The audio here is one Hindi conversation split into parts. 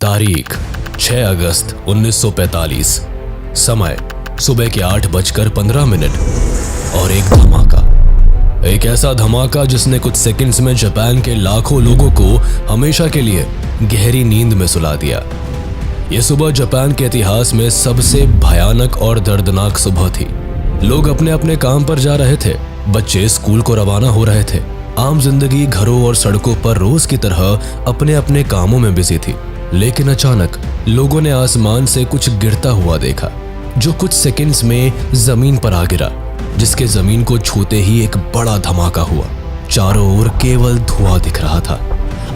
तारीख 6 अगस्त 1945। समय सुबह के 8:15 और एक धमाका। एक ऐसा धमाका जिसने कुछ सेकंड्स में जापान के लाखों लोगों को हमेशा के लिए गहरी नींद में सुला दिया। यह सुबह जापान के इतिहास में सबसे भयानक और दर्दनाक सुबह थी। लोग अपने अपने काम पर जा रहे थे, बच्चे स्कूल को रवाना हो रहे थे। आम जिंदगी घरों और सड़कों पर रोज की तरह अपने अपने कामों में बिजी थी। लेकिन अचानक लोगों ने आसमान से कुछ गिरता हुआ देखा, जो कुछ सेकंड्स में जमीन पर आ गिरा, जिसके जमीन को छूते ही एक बड़ा धमाका हुआ। चारों ओर केवल धुआं दिख रहा था।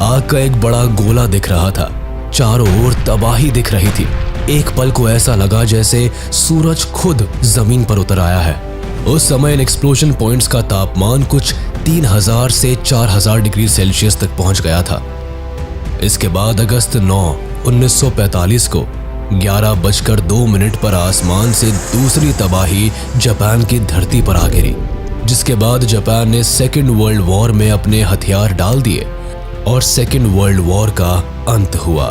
आग का एक बड़ा गोला दिख रहा था। चारों ओर तबाही दिख रही थी। एक पल को ऐसा लगा जैसे सूरज खुद जमीन पर उतर आया है। उस समय इन एक्सप्लोजन पॉइंट्स का तापमान कुछ 3000 से 4000 डिग्री सेल्सियस तक पहुंच गया था। इसके बाद अगस्त 9, 1945 को 11:02 पर आसमान से दूसरी तबाही जापान की धरती पर आ गिरी, जिसके बाद जापान ने सेकेंड वर्ल्ड वॉर में अपने हथियार डाल दिए और सेकेंड वर्ल्ड वॉर का अंत हुआ।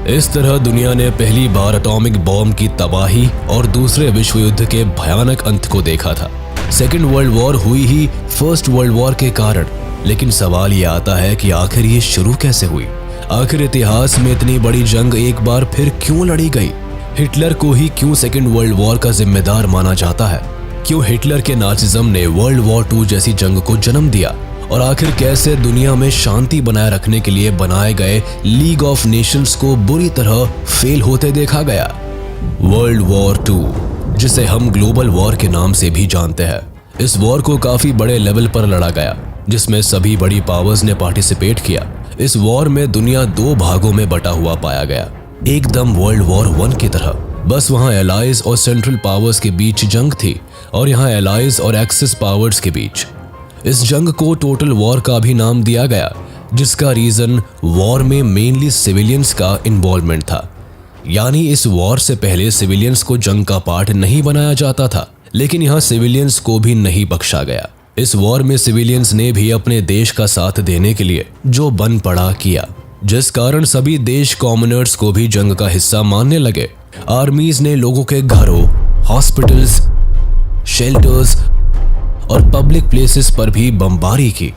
इस तरह दुनिया ने पहली बार एटॉमिक बॉम्ब की तबाही और दूसरे विश्व युद्ध के भयानक अंत को देखा था। सेकेंड वर्ल्ड वॉर हुई ही फर्स्ट वर्ल्ड वॉर के कारण, लेकिन सवाल ये आता है कि आखिर ये शुरू कैसे हुई? आखिर इतिहास में इतनी बड़ी जंग एक बार फिर क्यों लड़ी गई? हिटलर को ही क्यों सेकेंड वर्ल्ड वॉर का जिम्मेदार माना जाता है? क्यों हिटलर के नाजिज्म ने वर्ल्ड वॉर 2 जैसी जंग को जन्म दिया? और आखिर कैसे दुनिया में शांति बनाए रखने के लिए बनाए गए लीग ऑफ नेशंस को बुरी तरह फेल होते देखा गया? वर्ल्ड वॉर 2, जिसे हम ग्लोबल वॉर के नाम से भी जानते हैं, इस वॉर को काफी बड़े लेवल पर लड़ा गया, जिसमें सभी बड़ी पावर्स ने पार्टिसिपेट किया। इस वॉर में दुनिया 2 भागों में बटा हुआ पाया गया, एकदम वर्ल्ड वॉर 1 की तरह। बस वहां एलाइज और सेंट्रल पावर्स के बीच जंग थी और यहाँ एलाइज और एक्सिस पावर्स के बीच। इस जंग को टोटल वॉर का भी नाम दिया गया, जिसका रीजन वॉर में मेनली सिविलियंस का इन्वॉल्वमेंट था। यानी इस वॉर से पहले सिविलियंस को जंग का पार्ट नहीं बनाया जाता था, लेकिन यहाँ सिविलियंस को भी नहीं बख्शा गया। इस वॉर में सिविलियंस ने भी अपने देश का साथ देने के लिए जो बन पड़ा किया, जिस कारण सभी देश कॉमनर्स को भी जंग का हिस्सा मानने लगे। आर्मीज ने लोगों के घरों, हॉस्पिटल्स, शेल्टर्स और पब्लिक प्लेसेस पर भी बमबारी की,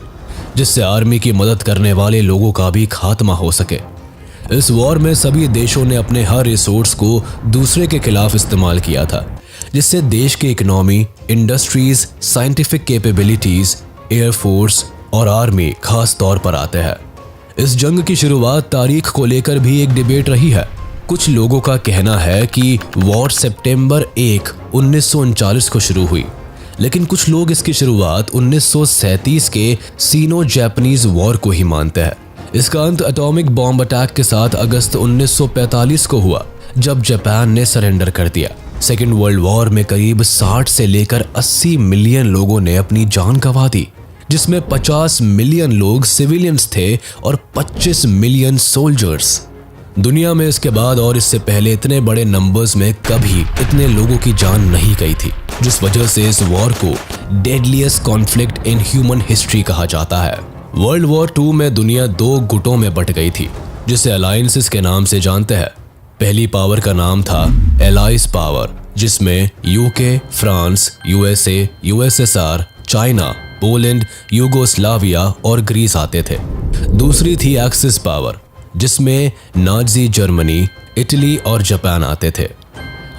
जिससे आर्मी की मदद करने वाले लोगों का भी खात्मा हो सके। इस वॉर में सभी देशों ने अपने हर रिसोर्स को दूसरे के खिलाफ इस्तेमाल किया था, जिससे देश की economy, industries, scientific capabilities, air force और आर्मी खास तौर पर आते हैं। इस जंग की शुरुआत तारीख को लेकर भी एक डिबेट रही है। कुछ लोगों का कहना है कि वॉर सितंबर 1, 1939 को शुरू हुई, लेकिन कुछ लोग इसकी शुरुआत 1937 के सीनो जापानीज वॉर को ही मानते हैं। इसका अंत एटॉमिक बॉम्ब अटैक के साथ अगस्त 1945 को हुआ, जब जापान ने सरेंडर कर दिया। सेकेंड वर्ल्ड वॉर में करीब 60 से लेकर 80 मिलियन लोगों ने अपनी जान गंवा दी, जिसमें 50 मिलियन लोग सिविलियंस थे और 25 मिलियन सोल्जर्स। दुनिया में इसके बाद और इससे पहले इतने बड़े नंबर्स में कभी इतने लोगों की जान नहीं गई थी, जिस वजह से इस वॉर को deadliest conflict in human history कहा जाता है। वर्ल्ड वॉर 2 में दुनिया 2 गुटों में बट गई थी, जिसे अलायंसेस के नाम से जानते हैं। पहली पावर का नाम था एलाइज पावर, जिसमें UK, France, USA, USSR, China, Poland, Yugoslavia और ग्रीस आते थे। दूसरी थी एक्सिस पावर, जिसमें नाजी जर्मनी, इटली और जापान आते थे।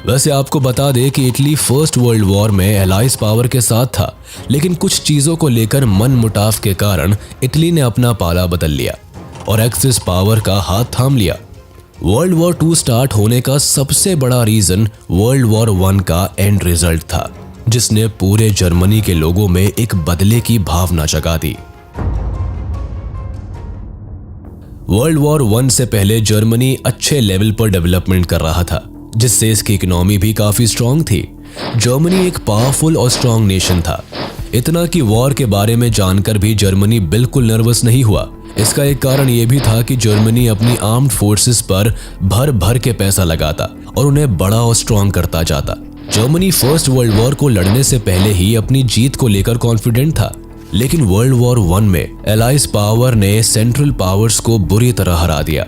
वैसे आपको बता दें कि इटली फर्स्ट वर्ल्ड वॉर में एलाइज पावर के साथ था, लेकिन कुछ चीज़ों को लेकर मनमुटाव के कारण इटली ने अपना पाला बदल लिया और एक्सिस पावर का हाथ थाम लिया। वर्ल्ड वॉर 2 स्टार्ट होने का सबसे बड़ा रीजन वर्ल्ड वॉर 1 का एंड रिजल्ट था, जिसने पूरे जर्मनी के लोगों में एक बदले की भावना जगा दी। वर्ल्ड वॉर 1 से पहले जर्मनी अच्छे लेवल पर डेवलपमेंट कर रहा था, जिससे इसकी इकोनॉमी भी काफी स्ट्रांग थी। जर्मनी एक पावरफुल और स्ट्रांग नेशन था, इतना कि वॉर के बारे में जानकर भी जर्मनी बिल्कुल नर्वस नहीं हुआ। इसका एक कारण यह भी था कि जर्मनी अपनी आर्म्ड फोर्सेस पर भर भर के पैसा लगाता और उन्हें बड़ा और स्ट्रांग करता जाता। जर्मनी फर्स्ट वर्ल्ड वॉर को लड़ने से पहले ही अपनी जीत को लेकर कॉन्फिडेंट था, लेकिन वर्ल्ड वॉर 1 में एलाइज पावर ने सेंट्रल पावर्स को बुरी तरह हरा दिया।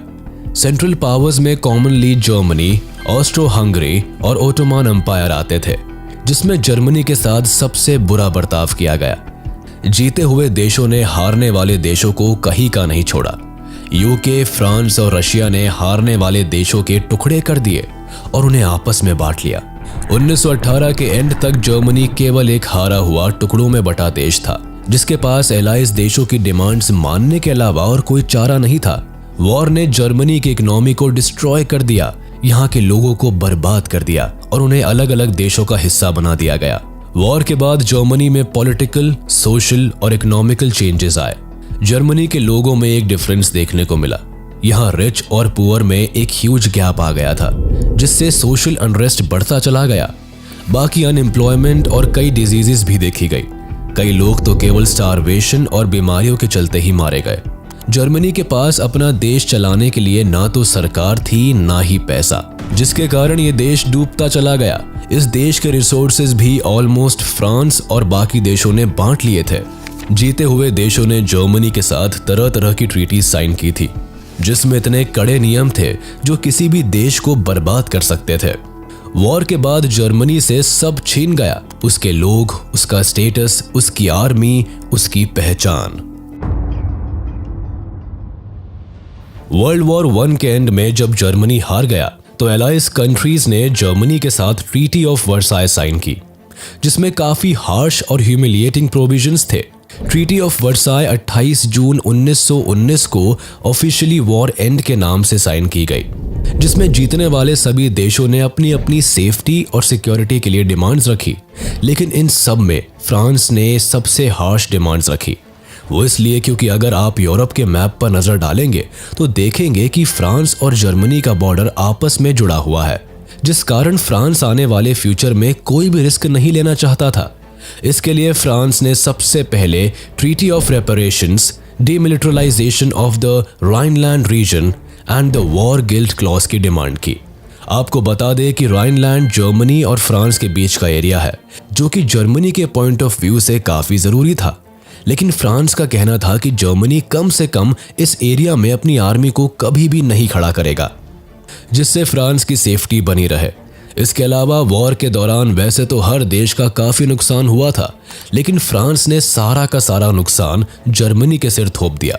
सेंट्रल पावर्स में कॉमनली जर्मनी, ऑस्ट्रो हंगरी और ओटोमन एम्पायर आते थे, जिसमें जर्मनी के साथ सबसे बुरा बर्ताव किया गया। जीते हुए देशों ने हारने वाले देशों को कहीं का नहीं छोड़ा। यूके, फ्रांस और रशिया ने हारने वाले देशों के टुकड़े कर दिए और उन्हें आपस में बांट लिया। 1918 के एंड तक जर्मनी केवल एक हारा हुआ टुकड़ों में बटा देश था, जिसके पास एलाइज देशों की डिमांड्स मानने के अलावा और कोई चारा नहीं था। वॉर ने जर्मनी की इकोनॉमी को डिस्ट्रॉय कर दिया, यहाँ के लोगों को बर्बाद कर दिया और उन्हें अलग अलग देशों का हिस्सा बना दिया गया। वॉर के बाद जर्मनी में पॉलिटिकल, सोशल और इकोनॉमिकल चेंजेस आए। जर्मनी के लोगों में एक डिफरेंस देखने को मिला। यहाँ रिच और पुअर में एक ह्यूज गैप आ गया था, जिससे सोशल अनरेस्ट बढ़ता चला गया। बाकी अनएम्प्लॉयमेंट और कई डिजीजेस भी देखी गई। कई लोग तो केवल स्टारवेशन और बीमारियों के चलते ही मारे गए। जर्मनी के पास अपना देश चलाने के लिए ना तो सरकार थी ना ही पैसा, जिसके कारण ये देश डूबता चला गया। इस देश के रिसोर्सेज भी ऑलमोस्ट फ्रांस और बाकी देशों ने बांट लिए थे। जीते हुए देशों ने जर्मनी के साथ तरह तरह की ट्रीटी साइन की थी, जिसमें इतने कड़े नियम थे जो किसी भी देश को बर्बाद कर सकते थे। वॉर के बाद जर्मनी से सब छीन गया, उसके लोग, उसका स्टेटस, उसकी आर्मी, उसकी पहचान। वर्ल्ड वॉर 1 के एंड में जब जर्मनी हार गया तो एलाइज कंट्रीज ने जर्मनी के साथ ट्रीटी ऑफ वर्साय साइन की, जिसमें काफी हार्श और ह्यूमिलिएटिंग प्रोविजंस थे। ट्रीटी ऑफ वर्साय 28 जून 1919 को ऑफिशियली वॉर एंड के नाम से साइन की गई, जिसमें जीतने वाले सभी देशों ने अपनी अपनी सेफ्टी और सिक्योरिटी के लिए डिमांड्स रखी। लेकिन इन सब में फ्रांस ने सबसे हार्श डिमांड्स रखी। वो इसलिए क्योंकि अगर आप यूरोप के मैप पर नजर डालेंगे तो देखेंगे कि फ्रांस और जर्मनी का बॉर्डर आपस में जुड़ा हुआ है, जिस कारण फ्रांस आने वाले फ्यूचर में कोई भी रिस्क नहीं लेना चाहता था। इसके लिए फ्रांस ने सबसे पहले treaty of reparations, demilitarization of the Rhineland region and the war guilt clause की डिमांड की। आपको बता दें कि राइनलैंड जर्मनी और फ्रांस के बीच का एरिया है, जो कि जर्मनी के पॉइंट ऑफ व्यू से काफी जरूरी था। लेकिन फ्रांस का कहना था कि जर्मनी कम से कम इस एरिया में अपनी आर्मी को कभी भी नहीं खड़ा करेगा, जिससे फ्रांस की सेफ्टी बनी रहे। इसके अलावा वॉर के दौरान वैसे तो हर देश का काफी नुकसान हुआ था, लेकिन फ्रांस ने सारा का सारा नुकसान जर्मनी के सिर थोप दिया।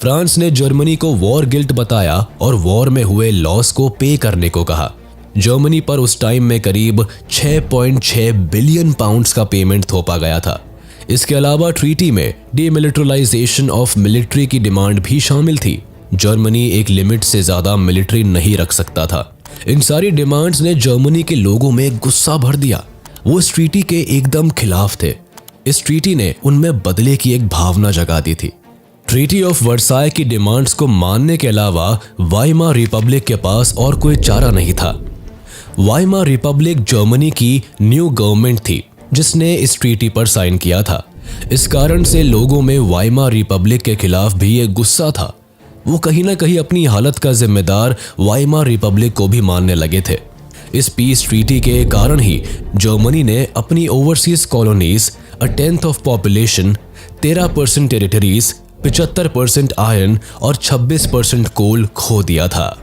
फ्रांस ने जर्मनी को वॉर गिल्ट बताया और वॉर में हुए लॉस को पे करने को कहा। जर्मनी पर उस टाइम में करीब 6.6 बिलियन पाउंड्स का पेमेंट थोपा गया था। इसके अलावा ट्रीटी में डीमिलिटराइजेशन ऑफ मिलिट्री की डिमांड भी शामिल थी। जर्मनी एक लिमिट से ज्यादा मिलिट्री नहीं रख सकता था। इन सारी डिमांड्स ने जर्मनी के लोगों में गुस्सा भर दिया। वो इस ट्रीटी के एकदम खिलाफ थे। इस ट्रीटी ने उनमें बदले की एक भावना जगा दी थी। ट्रीटी ऑफ वर्साय की डिमांड्स को मानने के अलावा वाइमार रिपब्लिक के पास और कोई चारा नहीं था। वाइमार रिपब्लिक जर्मनी की न्यू गवर्नमेंट थी, जिसने इस ट्रीटी पर साइन किया था। इस कारण से लोगों में वाइमार रिपब्लिक के खिलाफ भी एक गुस्सा था। वो कहीं ना कहीं अपनी हालत का जिम्मेदार वाइमार रिपब्लिक को भी मानने लगे थे। इस पीस ट्रीटी के कारण ही जर्मनी ने अपनी overseas colonies, 1/10 of population, 13% territories, 75% iron और 26% कोल खो दिया था।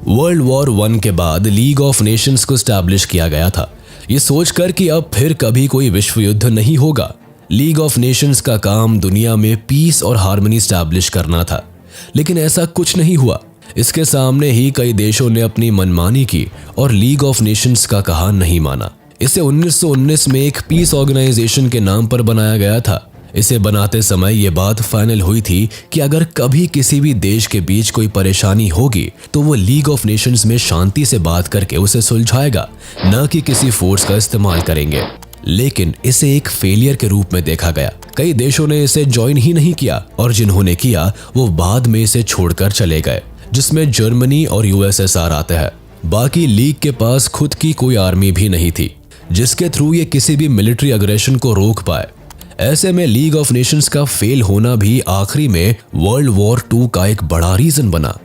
वर्ल्ड वॉर 1 के बाद लीग ऑफ नेशंस को स्टैब्लिश किया गया था, ये सोचकर कि अब फिर कभी कोई विश्व युद्ध नहीं होगा। लीग ऑफ नेशंस का काम दुनिया में पीस और हार्मनी स्टैब्लिश करना था, लेकिन ऐसा कुछ नहीं हुआ। इसके सामने ही कई देशों ने अपनी मनमानी की और लीग ऑफ नेशंस का कहा नहीं माना। इसे 1919 में एक पीस ऑर्गेनाइजेशन के नाम पर बनाया गया था। इसे बनाते समय ये बात फाइनल हुई थी कि अगर कभी किसी भी देश के बीच कोई परेशानी होगी तो वो लीग ऑफ नेशंस में शांति से बात करके उसे सुलझाएगा, न कि किसी फोर्स का इस्तेमाल करेंगे। लेकिन इसे एक फेलियर के रूप में देखा गया। कई देशों ने इसे ज्वाइन ही नहीं किया और जिन्होंने किया वो बाद में इसे छोड़कर चले गए, जिसमें जर्मनी और यूएसएसआर आते हैं। बाकी लीग के पास खुद की कोई आर्मी भी नहीं थी जिसके थ्रू ये किसी भी मिलिट्री अग्रेशन को रोक पाए। ऐसे में लीग ऑफ नेशंस का फेल होना भी आखिरी में वर्ल्ड वॉर 2 का एक बड़ा रीजन बना।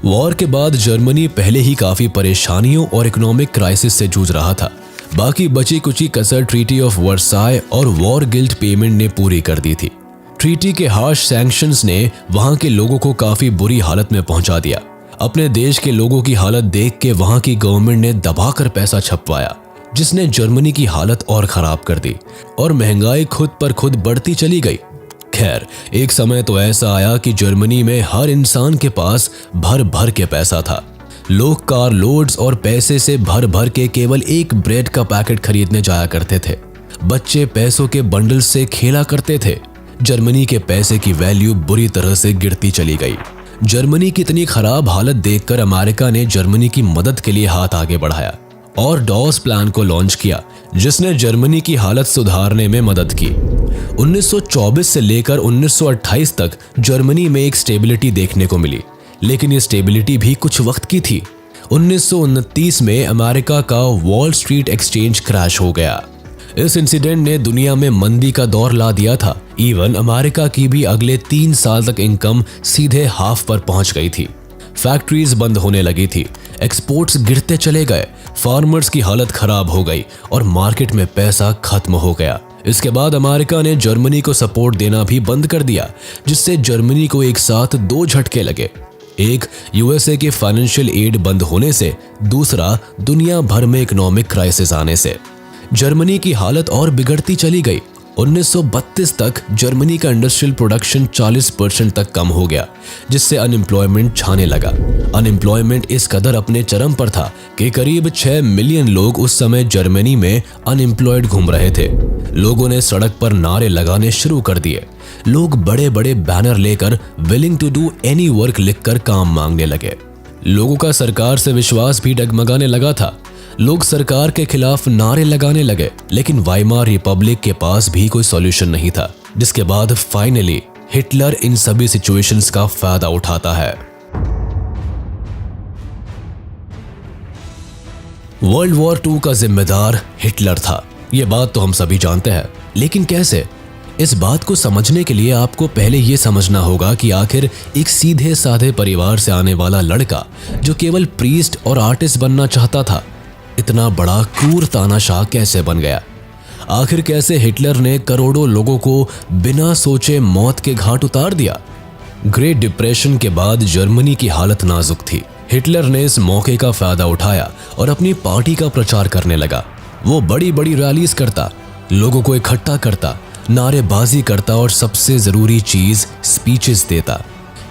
वॉर के बाद जर्मनी पहले ही काफी परेशानियों और इकोनॉमिक क्राइसिस से जूझ रहा था। बाकी बची कुची कसर ट्रीटी ऑफ वर्साय और वॉर गिल्ट पेमेंट ने पूरी कर दी थी। ट्रीटी के हार्श सैंक्शंस ने वहां के लोगों को काफी बुरी हालत में पहुंचा दिया। अपने देश के लोगों की हालत देख के वहां की गवर्नमेंट ने दबाकर पैसा छपवाया, जिसने जर्मनी की हालत और खराब कर दी और महंगाई खुद पर खुद बढ़ती चली गई। खैर, एक समय तो ऐसा आया कि जर्मनी में हर इंसान के पास भर भर के पैसा था। लोग कार लोड्स और पैसे से भर भर के केवल एक ब्रेड का पैकेट खरीदने जाया करते थे। बच्चे पैसों के बंडल से खेला करते थे। जर्मनी के पैसे की वैल्यू बुरी तरह से गिरती चली गई। जर्मनी की इतनी खराब हालत देखकर अमेरिका ने जर्मनी की मदद के लिए हाथ आगे बढ़ाया और डॉस प्लान को लॉन्च किया, जिसने जर्मनी की हालत सुधारने में मदद की। 1924 से लेकर 1928 तक जर्मनी में एक स्टेबिलिटी देखने को मिली, लेकिन ये स्टेबिलिटी भी कुछ वक्त की थी। 1929 में अमेरिका का वॉल स्ट्रीट एक्सचेंज क्रैश हो गया। इस इंसिडेंट ने दुनिया में मंदी का दौर ला दिया था। इवन अमेरिका की भी अगले 3 साल तक इनकम सीधे हाफ पर पहुंच गई थी। फैक्ट्रीज बंद होने लगी थी, एक्सपोर्ट्स गिरते चले गए, फार्मर्स की हालत खराब हो गई और मार्केट में पैसा खत्म हो गया। इसके बाद अमेरिका ने जर्मनी को सपोर्ट देना भी बंद कर दिया, जिससे जर्मनी को एक साथ 2 झटके लगे। एक, यूएसए के फाइनेंशियल एड बंद होने से, दूसरा दुनिया भर में इकोनॉमिक क्राइसिस आने से। जर्मनी की हालत और बिगड़ती चली गई। 1932 तक जर्मनी का इंडस्ट्रियल प्रोडक्शन 40% तक कम हो गया, जिससे अनएम्प्लॉयमेंट छाने लगा। अनएम्प्लॉयमेंट इस कदर अपने चरम पर था कि करीब 6 मिलियन लोग उस समय जर्मनी में अनएम्प्लॉयड घूम रहे थे। लोगों ने सड़क पर नारे लगाने शुरू कर दिए। लोग बड़े बड़े बैनर लेकर willing to do any work लिखकर काम मांगने लगे। लोगों का सरकार से विश्वास भी डगमगाने लगा था। लोग सरकार के खिलाफ नारे लगाने लगे, लेकिन वाइमार रिपब्लिक के पास भी कोई सॉल्यूशन नहीं था, जिसके बाद फाइनली हिटलर इन सभी सिचुएशंस का फायदा उठाता है। वर्ल्ड वॉर 2 का जिम्मेदार हिटलर था, यह बात तो हम सभी जानते हैं, लेकिन कैसे? इस बात को समझने के लिए आपको पहले यह समझना होगा कि आखिर एक सीधे साधे परिवार से आने वाला लड़का जो केवल प्रीस्ट और आर्टिस्ट बनना चाहता था, इतना बड़ा क्रूर तानाशाह कैसे बन गया? आखिर कैसे हिटलर ने करोड़ों लोगों को बिना सोचे मौत के घाट उतार दिया? ग्रेट डिप्रेशन के बाद जर्मनी की हालत नाजुक थी। हिटलर ने इस मौके का फायदा उठाया और अपनी पार्टी का प्रचार करने लगा। वो बड़ी बड़ी रैलीज करता, लोगों को इकट्ठा करता, नारेबाजी करता और सबसे जरूरी चीज स्पीचेस देता।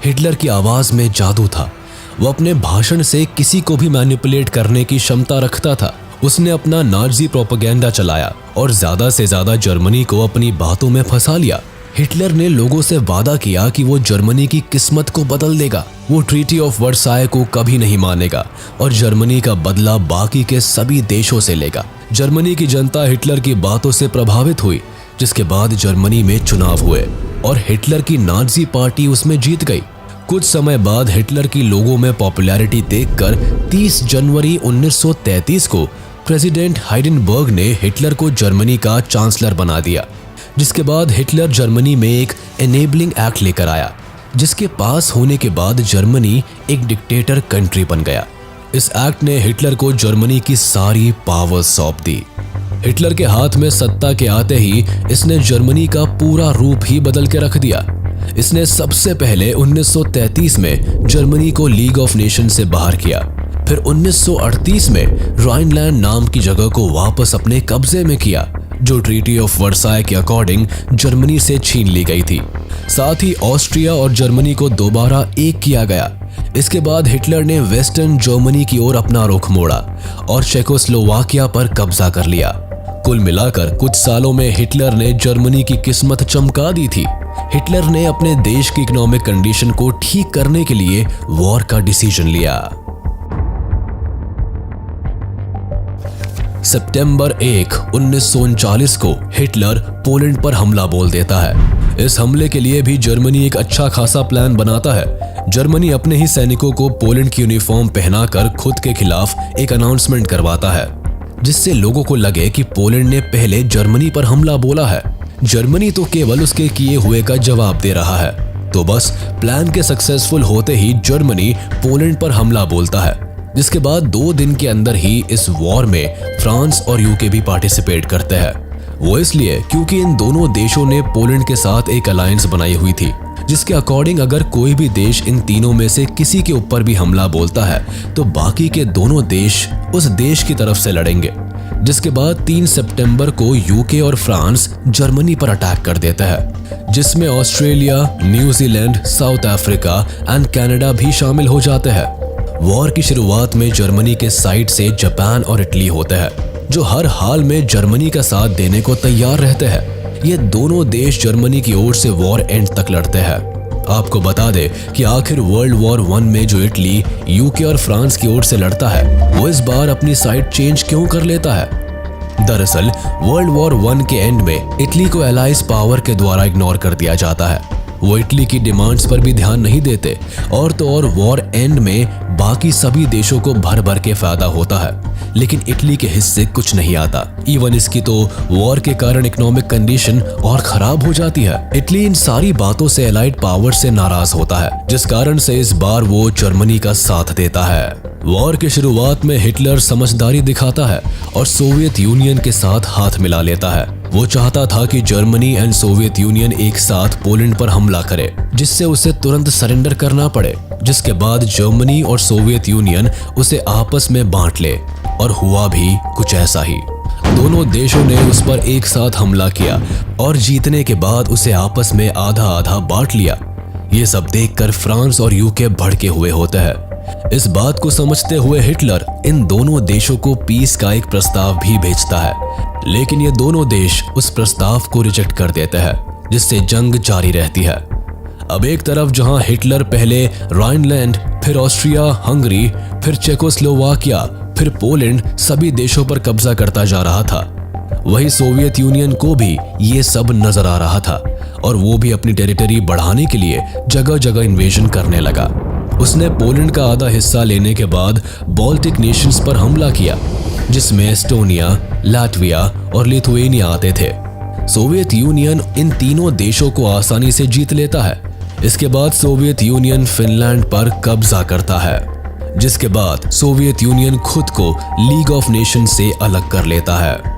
हिटलर की आवाज में जादू था। वो अपने भाषण से किसी को भी मैनिपुलेट करने की क्षमता रखता था। उसने अपना नाजी प्रोपेगेंडा चलाया और ज्यादा से ज्यादा जर्मनी को अपनी बातों में फंसा लिया। हिटलर ने लोगों से वादा किया कि वो जर्मनी की किस्मत को बदल देगा। वो ट्रीटी ऑफ वर्साय को कभी नहीं मानेगा और जर्मनी का बदला बाकी के सभी देशों से लेगा। जर्मनी की जनता हिटलर की बातों से प्रभावित हुई, जिसके बाद जर्मनी में चुनाव हुए और हिटलर की नाजी पार्टी उसमें जीत गई। कुछ समय बाद हिटलर की लोगों में पॉपुलैरिटी देखकर 30 जनवरी 1933 को प्रेसिडेंट हाइडेनबर्ग ने हिटलर को जर्मनी का चांसलर बना दिया, जिसके बाद हिटलर जर्मनी में एक एनेबलिंग एक्ट लेकर आया, जिसके पास होने के बाद जर्मनी एक डिक्टेटर कंट्री बन गया। इस एक्ट ने हिटलर को जर्मनी की सारी पावर सौंप दी। हिटलर के हाथ में सत्ता के आते ही इसने जर्मनी का पूरा रूप ही बदल के रख दिया। इसने सबसे पहले 1933 में जर्मनी को लीग ऑफ नेशन से बाहर किया। फिर 1938 में राइनलैंड नाम की जगह को वापस अपने कब्जे में किया, जो ट्रीटी ऑफ वर्साय के अकॉर्डिंग जर्मनी से छीन ली गई थी। साथ ही ऑस्ट्रिया और जर्मनी को दोबारा एक किया गया। इसके बाद हिटलर ने वेस्टर्न जर्मनी की ओर अपना रुख मोड़ा और चेकोस्लोवाकिया पर कब्जा कर लिया। कुल मिलाकर कुछ सालों में हिटलर ने जर्मनी की किस्मत चमका दी थी। हिटलर ने अपने देश की इकोनॉमिक कंडीशन को ठीक करने के लिए वॉर का डिसीजन लिया। सितंबर 1, 1939 को हिटलर पोलैंड पर हमला बोल देता है। इस हमले के लिए भी जर्मनी एक अच्छा खासा प्लान बनाता है। जर्मनी अपने ही सैनिकों को पोलैंड की यूनिफॉर्म पहनाकर खुद के खिलाफ एक अनाउंसमेंट करवाता है, जिससे लोगों को लगे कि पोलैंड ने पहले जर्मनी पर हमला बोला है। जर्मनी तो केवल उसके किए हुए का जवाब दे रहा है। तो बस प्लान के सक्सेसफुल होते ही जर्मनी पोलैंड पर हमला बोलता है। जिसके बाद 2 दिन के अंदर ही इस वॉर में फ्रांस और यूके भी पार्टिसिपेट करते हैं। वो इसलिए क्योंकि इन दोनों देशों ने पोलैंड के साथ एक अलायंस बनाई हुई थी, जिसके अकॉर्डिंग अगर कोई भी देश इन तीनों में से किसी के ऊपर भी हमला बोलता है तो बाकी के दोनों देश उस देश की तरफ से लड़ेंगे। जिसके बाद 3 सितंबर को यूके और फ्रांस जर्मनी पर अटैक कर देता है, जिसमें Australia, New Zealand, south Africa and Canada भी शामिल हो जाते हैं। वॉर की शुरुआत में जर्मनी के साइड से जापान और इटली होते हैं, जो हर हाल में जर्मनी का साथ देने को तैयार रहते हैं। ये दोनों देश जर्मनी की ओर से वॉर एंड तक लड़ते हैं। आपको बता दे कि आखिर वर्ल्ड वॉर 1 में जो इटली, यूके और फ्रांस की ओर से लड़ता है, वो इस बार अपनी साइड चेंज क्यों कर लेता है? दरअसल वर्ल्ड वॉर 1 के एंड में इटली को एलाइज पावर के द्वारा इग्नोर कर दिया जाता है। वो इटली की डिमांड्स पर भी ध्यान नहीं देते और तो और वॉर एंड में बाकी सभी देशों को भर भर के फायदा होता है, लेकिन इटली के हिस्से कुछ नहीं आता। इवन इसकी तो वॉर के कारण इकोनॉमिक कंडीशन और खराब हो जाती है। इटली इन सारी बातों से एलाइड पावर से नाराज होता है, जिस कारण से इस बार वो जर्मनी का साथ देता है। वॉर की शुरुआत में हिटलर समझदारी दिखाता है और सोवियत यूनियन के साथ हाथ मिला लेता है। वो चाहता था कि जर्मनी एंड सोवियत यूनियन एक साथ पोलैंड पर हमला करे, जिससे उसे तुरंत सरेंडर करना पड़े, जिसके बाद जर्मनी और सोवियत यूनियन उसे आपस में बांट ले। और हुआ भी कुछ ऐसा ही। दोनों देशों ने उस पर एक साथ हमला किया और जीतने के बाद उसे आपस में आधा आधा बांट लिया। ये सब देखकर फ्रांस और यूके भड़के हुए होते हैं। इस बात को समझते हुए हिटलर इन दोनों देशों को पीस का एक प्रस्ताव भी भेजता है, लेकिन ये दोनों देश उस प्रस्ताव को रिजेक्ट कर देते हैं, जिससे जंग जारी रहती है। अब एक तरफ जहां हिटलर पहले राइनलैंड, फिर ऑस्ट्रिया हंगरी, फिर चेकोस्लोवाकिया, फिर पोलैंड सभी देशों पर कब्जा करता जा रहा था, वही सोवियत यूनियन को भी ये सब नजर आ रहा था और वो भी अपनी टेरिटरी बढ़ाने के लिए जगह जगह इन्वेजन करने लगा। उसने पोलैंड का आधा हिस्सा लेने के बाद बाल्टिक नेशंस पर हमला किया, जिसमें एस्टोनिया, लाटविया और लिथुआनिया आते थे। सोवियत यूनियन इन तीनों देशों को आसानी से जीत लेता है। इसके बाद सोवियत यूनियन फिनलैंड पर कब्जा करता है, जिसके बाद सोवियत यूनियन खुद को लीग ऑफ नेशन से अलग कर लेता है।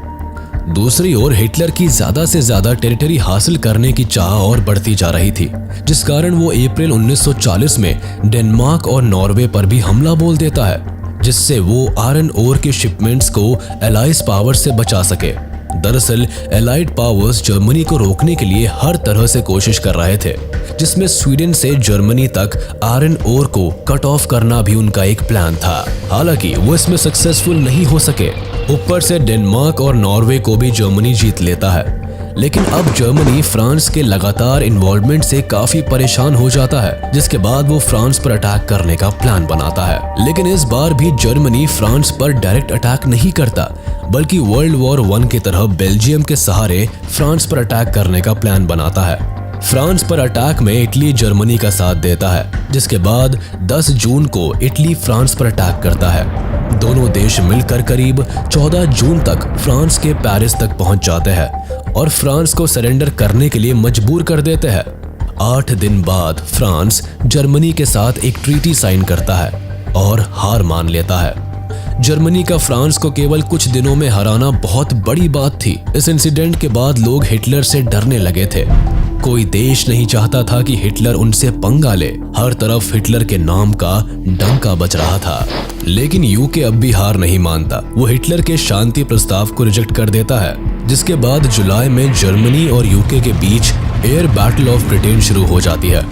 दूसरी ओर हिटलर की ज्यादा से ज्यादा टेरिटरी हासिल करने की चाह और बढ़ती जा रही थी, जिस कारण वो अप्रैल 1940 में डेनमार्क और नॉर्वे पर भी हमला बोल देता है, जिससे वो आयरन ओर के शिपमेंट्स को एलाइज पावर से बचा सके। दरअसल एलाइड पावर्स जर्मनी को रोकने के लिए हर तरह से कोशिश कर रहे थे, जिसमें स्वीडन से जर्मनी तक आयरन ओर को कट ऑफ करना भी उनका एक प्लान था। हालांकि वो इसमें सक्सेसफुल नहीं हो सके। ऊपर से डेनमार्क और नॉर्वे को भी जर्मनी जीत लेता है, लेकिन अब जर्मनी फ्रांस के लगातार इन्वॉल्वमेंट से काफी परेशान हो जाता है, जिसके बाद वो फ्रांस पर अटैक करने का प्लान बनाता है। लेकिन इस बार भी जर्मनी फ्रांस पर डायरेक्ट अटैक नहीं करता, बल्कि वर्ल्ड वॉर 1 की तरह बेल्जियम के सहारे फ्रांस पर अटैक करने का प्लान बनाता है। फ्रांस पर अटैक में इटली जर्मनी का साथ देता है, जिसके बाद 10 जून को इटली फ्रांस पर अटैक करता है। दोनों देश मिलकर करीब 14 जून तक फ्रांस के पेरिस तक पहुंच जाते हैं और फ्रांस को सरेंडर करने के लिए मजबूर कर देते हैं। 8 दिन बाद फ्रांस जर्मनी के साथ एक ट्रीटी साइन करता है और हार मान लेता है। जर्मनी का फ्रांस को केवल कुछ दिनों में हराना बहुत बड़ी बात थी। इस इंसिडेंट के बाद लोग हिटलर से डरने लगे थे। कोई देश नहीं चाहता था कि हिटलर उनसे पंगा ले। हर तरफ हिटलर के नाम का डंका बज रहा था। लेकिन यूके अब भी हार नहीं मानता। वो हिटलर के शांति प्रस्ताव को रिजेक्ट कर देता है, जिसके बाद जुलाई में जर्मनी और यूके के बीच एयर बैटल ऑफ ब्रिटेन शुरू हो जाती है।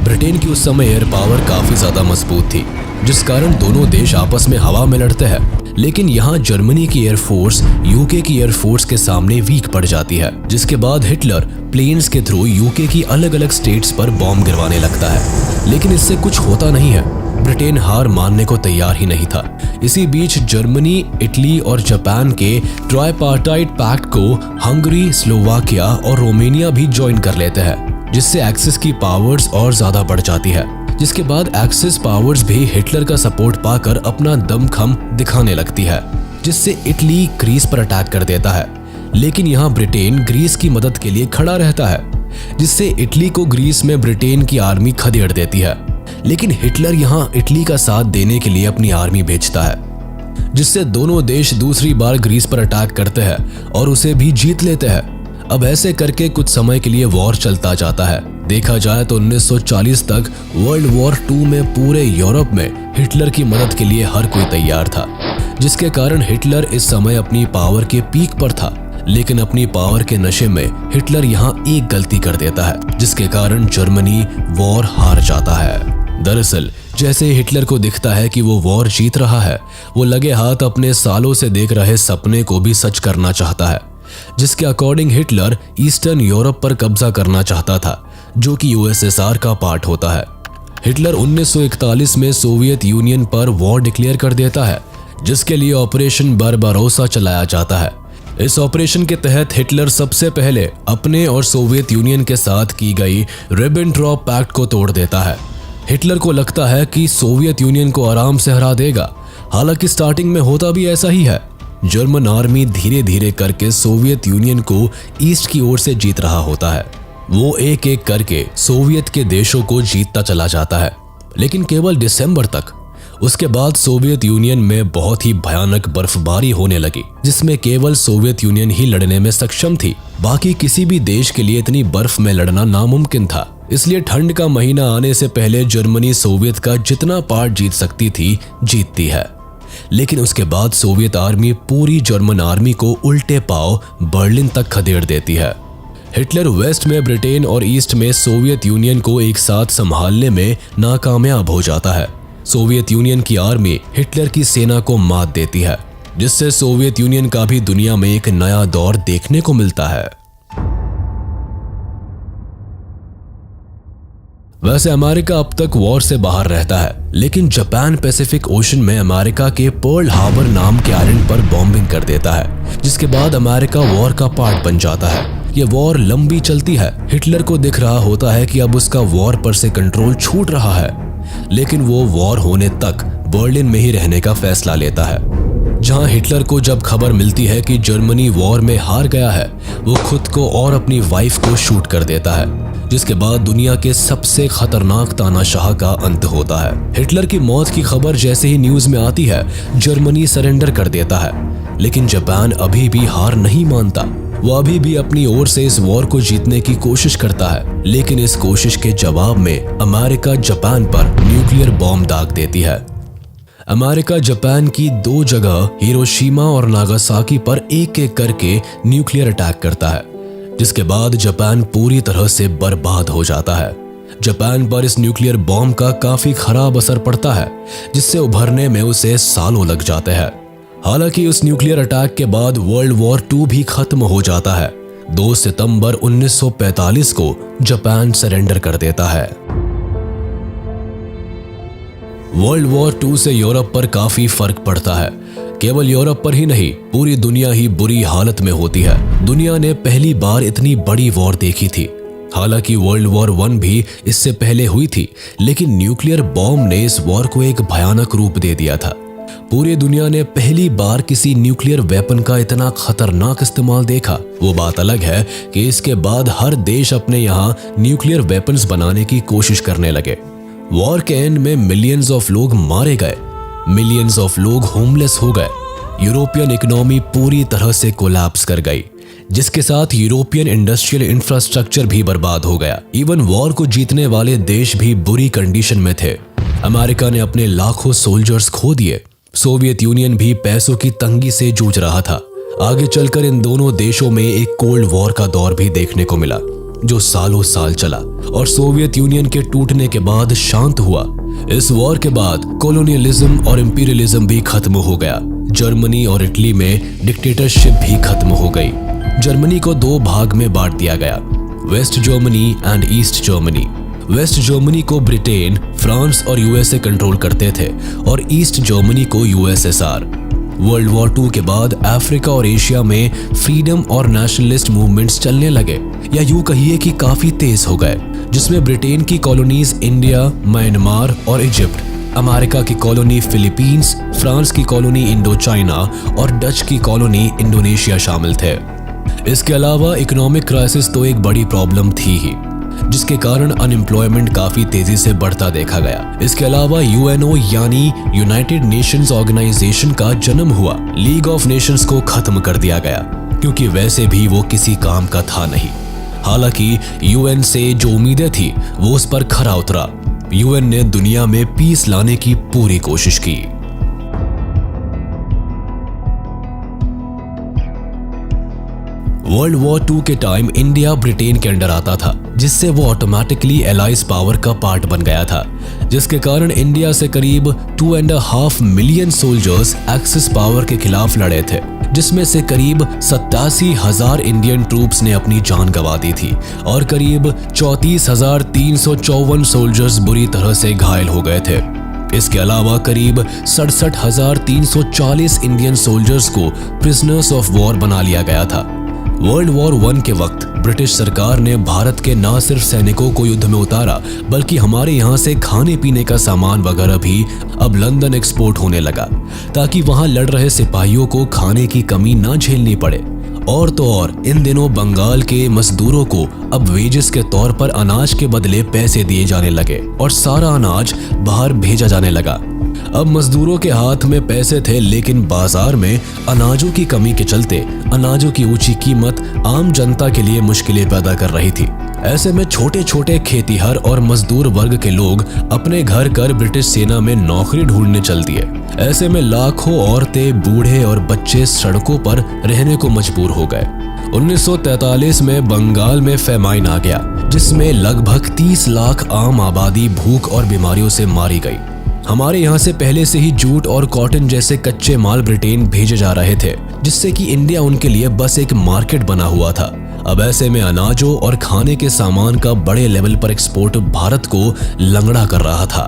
ब्रिटेन की उस समय एयर पावर काफी ज्यादा मजबूत थी, जिस कारण दोनों देश आपस में हवा में लड़ते हैं। लेकिन यहाँ जर्मनी की एयरफोर्स यूके की एयरफोर्स के सामने वीक पड़ जाती है, जिसके बाद हिटलर प्लेन्स के थ्रू यूके की अलग अलग स्टेट्स पर बॉम्ब गिरवाने लगता है। लेकिन इससे कुछ होता नहीं है। ब्रिटेन हार मानने को तैयार ही नहीं था। इसी बीच जर्मनी, इटली और जापान के ट्राइपार्टाइट पैक्ट को हंगरी, स्लोवाकिया और रोमानिया भी ज्वाइन कर लेते हैं, जिससे एक्सिस की पावर्स और ज्यादा बढ़ जाती है। जिसके बाद एक्सिस पावर्स भी हिटलर का सपोर्ट पाकर अपना दमखम दिखाने लगती है, जिससे इटली ग्रीस पर अटैक कर देता है। लेकिन यहाँ ब्रिटेन ग्रीस की मदद के लिए खड़ा रहता है, जिससे इटली को ग्रीस में ब्रिटेन की आर्मी खदेड़ देती है। लेकिन हिटलर यहाँ इटली का साथ देने के लिए अपनी आर्मी भेजता है, जिससे दोनों देश दूसरी बार ग्रीस पर अटैक करते हैं और उसे भी जीत लेते हैं। अब ऐसे करके कुछ समय के लिए वॉर चलता जाता है। देखा जाए तो 1940 तक वर्ल्ड वॉर 2 में पूरे यूरोप में हिटलर की मदद के लिए हर कोई तैयार था, जिसके कारण हिटलर इस समय अपनी पावर के पीक पर था। लेकिन अपनी पावर के नशे में हिटलर यहाँ एक गलती कर देता है, जिसके कारण जर्मनी वॉर हार जाता है। दरअसल जैसे ही हिटलर को दिखता है कि वो वॉर जीत रहा है, वो लगे हाथ अपने सालों से देख रहे सपने को भी सच करना चाहता है, जिसके अकॉर्डिंग हिटलर ईस्टर्न यूरोप पर कब्जा करना चाहता था, जो कि यूएसएसआर का पार्ट होता है। हिटलर 1941 में सोवियत यूनियन पर वॉर डिक्लेयर कर देता है, जिसके लिए ऑपरेशन बारबारोसा चलाया जाता है। इस ऑपरेशन के तहत हिटलर सबसे पहले अपने और सोवियत यूनियन के साथ की गई रिबेनट्रॉप पैक्ट को तोड़ देता है। हिटलर को लगता है कि सोवियत यूनियन को आराम से हरा देगा, हालांकि स्टार्टिंग में होता भी ऐसा ही है। जर्मन आर्मी धीरे धीरे करके सोवियत यूनियन को ईस्ट की ओर से जीत रहा होता है। वो एक एक करके सोवियत के देशों को जीतता चला जाता है, लेकिन केवल दिसंबर तक। उसके बाद सोवियत यूनियन में बहुत ही भयानक बर्फबारी होने लगी, जिसमें केवल सोवियत यूनियन ही लड़ने में सक्षम थी। बाकी किसी भी देश के लिए इतनी बर्फ में लड़ना नामुमकिन था। इसलिए ठंड का महीना आने से पहले जर्मनी सोवियत का जितना पार्ट जीत सकती थी, जीतती है। लेकिन उसके बाद सोवियत आर्मी पूरी जर्मन आर्मी को उल्टे पांव बर्लिन तक खदेड़ देती है। हिटलर वेस्ट में ब्रिटेन और ईस्ट में सोवियत यूनियन को एक साथ संभालने में नाकामयाब हो जाता है। सोवियत यूनियन की आर्मी हिटलर की सेना को मात देती है, जिससे सोवियत यूनियन का भी दुनिया में एक नया दौर देखने को मिलता है। वैसे अमेरिका अब तक वॉर से बाहर रहता है, लेकिन जापान पैसिफिक ओशन में अमेरिका के पर्ल हार्बर नाम के आइलैंड पर बॉम्बिंग कर देता है, जिसके बाद अमेरिका वॉर का पार्ट बन जाता है। ये वॉर लंबी चलती है। हिटलर को दिख रहा होता है कि अब उसका वॉर पर से कंट्रोल छूट रहा है, लेकिन वो वॉर होने तक बर्लिन में ही रहने का फैसला लेता है। जहां हिटलर को जब खबर मिलती है कि जर्मनी वॉर में हार गया है, वो खुद को और अपनी वाइफ को शूट कर देता है, जिसके बाद दुनिया के सबसे खतरनाक तानाशाह का अंत होता है। हिटलर की मौत की खबर जैसे ही न्यूज में आती है, जर्मनी सरेंडर कर देता है, लेकिन जापान अभी भी हार नहीं मानता। वो अभी भी अपनी ओर से इस वॉर को जीतने की कोशिश करता है, लेकिन इस कोशिश के जवाब में अमेरिका जापान पर न्यूक्लियर बॉम्ब दाग देती है। अमेरिका जापान की 2 जगह हिरोशिमा और नागासाकी पर एक एक करके न्यूक्लियर अटैक करता है, जिसके बाद जापान पूरी तरह से बर्बाद हो जाता है। जापान पर इस न्यूक्लियर बॉम्ब का काफी खराब असर पड़ता है, जिससे उभरने में उसे सालों लग जाते हैं। हालांकि उस न्यूक्लियर अटैक के बाद वर्ल्ड वॉर 2 भी खत्म हो जाता है। 2 सितंबर 1945 को जापान सरेंडर कर देता है। वर्ल्ड वॉर 2 से यूरोप पर काफी फर्क पड़ता है। केवल यूरोप पर ही नहीं, पूरी दुनिया ही बुरी हालत में होती है। दुनिया ने पहली बार इतनी बड़ी वॉर देखी थी। हालांकि वर्ल्ड वॉर 1 भी इससे पहले हुई थी, लेकिन न्यूक्लियर बॉम्ब ने इस वॉर को एक भयानक रूप दे दिया था। पूरी दुनिया ने पहली बार किसी न्यूक्लियर वेपन का इतना खतरनाक इस्तेमाल देखा। वो बात अलग है कि इसके बाद हर देश अपने यहाँ न्यूक्लियर वेपन्स बनाने की कोशिश करने लगे। वॉर के एंड में मिलियंस ऑफ लोग मारे गए, मिलियंस ऑफ लोग होमलेस हो गए। यूरोपियन इकोनॉमी पूरी तरह से कोलैप्स कर गई, जिसके साथ यूरोपियन इंडस्ट्रियल इंफ्रास्ट्रक्चर भी बर्बाद हो गया। इवन वॉर को जीतने वाले देश भी बुरी कंडीशन में थे। अमेरिका ने अपने लाखों सोल्जर्स खो दिए। सोवियत यूनियन भी पैसों की तंगी से जूझ रहा था। आगे चलकर इन दोनों देशों में एक कोल्ड वॉर का दौर भी देखने को मिला, जो सालों साल चला और सोवियत यूनियन के टूटने के बाद शांत हुआ। इस वॉर के बाद कॉलोनियलिज्म और इंपीरियलिज्म भी खत्म हो गया। जर्मनी और इटली में डिक्टेटरशिप भी खत्म हो गई। जर्मनी को 2 भाग में बांट दिया गया, West Germany and East Germany. West Germany को ब्रिटेन, फ्रांस और यूएसए कंट्रोल करते थे और ईस्ट जर्मनी को यूएसएसआर। वर्ल्ड वॉर 2 के बाद अफ्रीका और एशिया में फ्रीडम और नेशनलिस्ट मूवमेंट्स चलने लगे, या यूं कहिए कि काफी तेज हो गए, जिसमें ब्रिटेन की कॉलोनीज इंडिया, म्यांमार और इजिप्ट, अमेरिका की कॉलोनी फिलीपींस, फ्रांस की कॉलोनी इंडो चाइना और डच की कॉलोनी इंडोनेशिया शामिल थे। इसके अलावा इकोनॉमिक क्राइसिस तो एक बड़ी प्रॉब्लम थी ही। जिसके कारण अनएम्प्लॉयमेंट काफी तेजी से बढ़ता देखा गया। इसके अलावा यूएनओ यानी यूनाइटेड नेशंस ऑर्गेनाइजेशन का जन्म हुआ। लीग ऑफ नेशंस को खत्म कर दिया गया क्योंकि वैसे भी वो किसी काम का था नहीं। हालांकि यूएन से जो उम्मीदें थी वो उस पर खरा उतरा। यूएन ने दुनिया में पीस लाने की पूरी कोशिश की। वर्ल्ड वॉर 2 के टाइम इंडिया ब्रिटेन के अंडर आता था, जिससे वो ऑटोमेटिकली एलाइज पावर का पार्ट बन गया था, जिसके कारण इंडिया से करीब 2.5 मिलियन सोल्जर्स एक्सिस पावर के खिलाफ लड़े थे, जिसमें से करीब 87,000 इंडियन ट्रूप्स ने अपनी जान गंवा दी थी और करीब 34,354 सोल्जर्स बुरी तरह से घायल हो गए थे। इसके अलावा करीब 67,340 इंडियन सोल्जर्स को प्रिजनर्स ऑफ वॉर बना लिया गया था। वर्ल्ड वॉर 1 के वक्त ब्रिटिश सरकार ने भारत के न सिर्फ सैनिकों को युद्ध में उतारा, बल्कि हमारे यहाँ से खाने पीने का सामान वगैरह भी अब लंदन एक्सपोर्ट होने लगा, ताकि वहाँ लड़ रहे सिपाहियों को खाने की कमी न झेलनी पड़े। और तो और इन दिनों बंगाल के मजदूरों को अब वेजेस के तौर पर अनाज के बदले पैसे दिए जाने लगे और सारा अनाज बाहर भेजा जाने लगा। अब मजदूरों के हाथ में पैसे थे, लेकिन बाजार में अनाजों की कमी के चलते अनाजों की ऊंची कीमत आम जनता के लिए मुश्किलें पैदा कर रही थी। ऐसे में छोटे छोटे खेतीहर और मजदूर वर्ग के लोग अपने घर कर ब्रिटिश सेना में नौकरी ढूंढने चल दिए। ऐसे में लाखों औरतें, बूढ़े और बच्चे सड़कों पर रहने को मजबूर हो गए। 1943 में बंगाल में फेमाइन आ गया, जिसमें लगभग 30 लाख आम आबादी भूख और बीमारियों से मारी गई। हमारे यहाँ से पहले से ही जूट और कॉटन जैसे कच्चे माल ब्रिटेन भेजे जा रहे थे, जिससे कि इंडिया उनके लिए बस एक मार्केट बना हुआ था। अब ऐसे में अनाजों और खाने के सामान का बड़े लेवल पर एक्सपोर्ट भारत को लंगड़ा कर रहा था।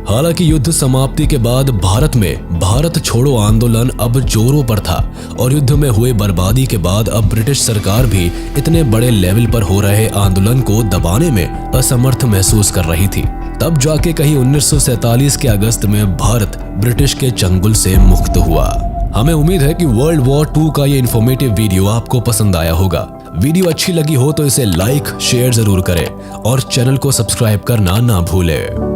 हालांकि युद्ध समाप्ति के बाद भारत में भारत छोड़ो आंदोलन अब जोरों पर था और युद्ध में हुए बर्बादी के बाद अब ब्रिटिश सरकार भी इतने बड़े लेवल पर हो रहे आंदोलन को दबाने में असमर्थ महसूस कर रही थी। तब जाके कहीं 1947 के अगस्त में भारत ब्रिटिश के चंगुल से मुक्त हुआ। हमें उम्मीद है कि वर्ल्ड वॉर 2 का ये इन्फॉर्मेटिव वीडियो आपको पसंद आया होगा। वीडियो अच्छी लगी हो तो इसे लाइक शेयर जरूर करें और चैनल को सब्सक्राइब करना ना भूलें।